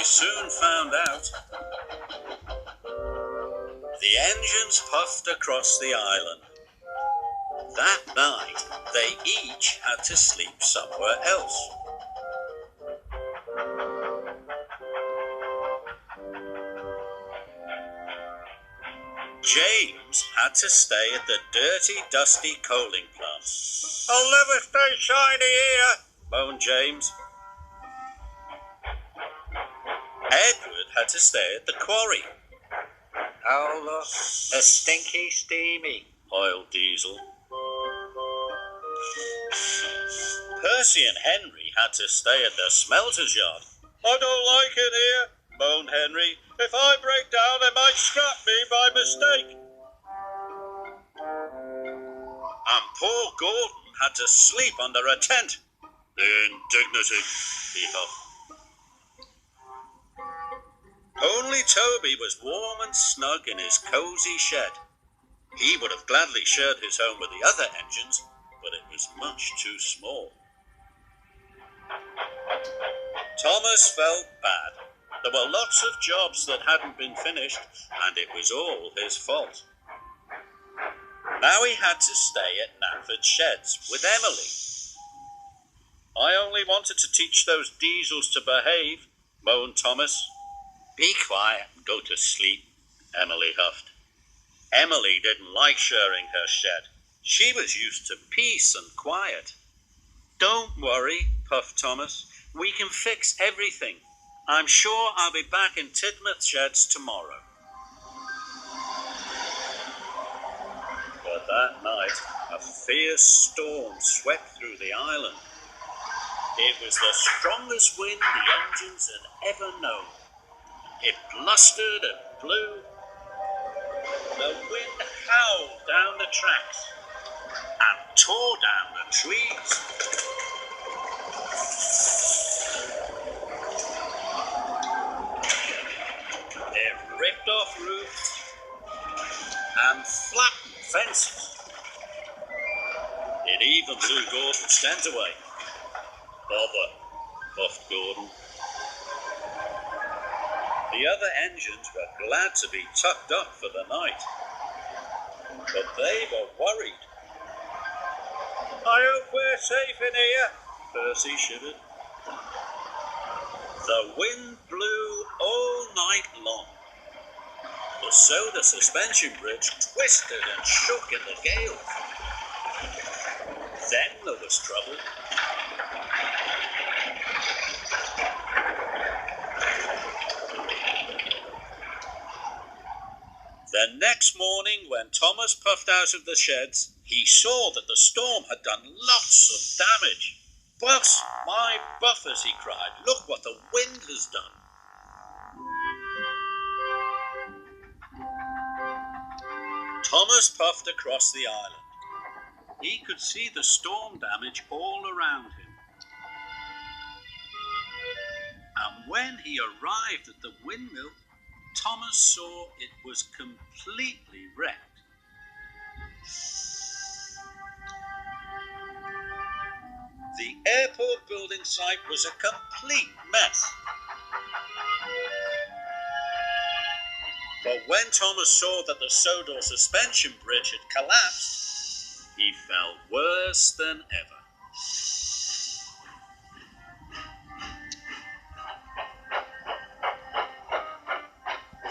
they soon found out. The engines puffed across the island. That night, they each had to sleep somewhere else. James had to stay at the dirty, dusty coaling plant. "I'll never stay shiny here," moaned James. Edward had to stay at the quarry. "Oh, look, the stinky steamy," oiled Diesel. Percy and Henry had to stay at the smelter's yard. "I don't like it here," moaned Henry. "If I break down, they might scrap me by mistake." And poor Gordon had to sleep under a tent. "The indignity," he huffed. Only Toby was warm and snug in his cosy shed. He would have gladly shared his home with the other engines, but it was much too small. Thomas felt bad. There were lots of jobs that hadn't been finished, and it was all his fault. Now he had to stay at Knapford Sheds with Emily. "I only wanted to teach those Diesels to behave," moaned Thomas. "Be quiet and go to sleep," Emily huffed. Emily didn't like sharing her shed. She was used to peace and quiet. "Don't worry," puffed Thomas. "We can fix everything. I'm sure I'll be back in Tidmouth Sheds tomorrow." But that night, a fierce storm swept through the island. It was the strongest wind the engines had ever known. It blustered and blew. The wind howled down the tracks and tore down the trees. It ripped off roofs and flattened fences. It even blew Gordon's tent away. "Bother," puffed Gordon. The other engines were glad to be tucked up for the night, but they were worried. "I hope we're safe in here," Percy shivered. The wind blew all night long. The soda suspension bridge twisted and shook in the gale. Then there was trouble. The next morning, when Thomas puffed out of the sheds, he saw that the storm had done lots of damage. "But, my buffers," he cried, "look what the wind has done." Thomas puffed across the island. He could see the storm damage all around him. And when he arrived at the windmill, Thomas saw it was completely wrecked. The airport building site was a complete mess. But when Thomas saw that the Sodor suspension bridge had collapsed, he felt worse than ever.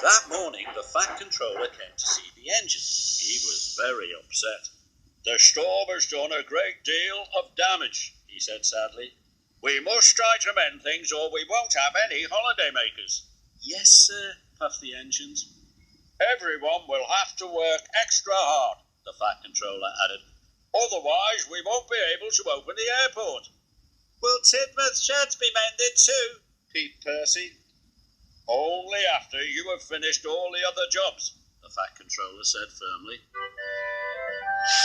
That morning, the Fat Controller came to see the engine. He was very upset. "The storm has done a great deal of damage," he said sadly. "We must try to mend things or we won't have any holiday makers." "Yes, sir," puffed the engines. "Everyone will have to work extra hard," the Fat Controller added. "Otherwise, we won't be able to open the airport." "Will Tidmouth Sheds be mended too?" peeped Percy. "Only after you have finished all the other jobs," the Fat Controller said firmly.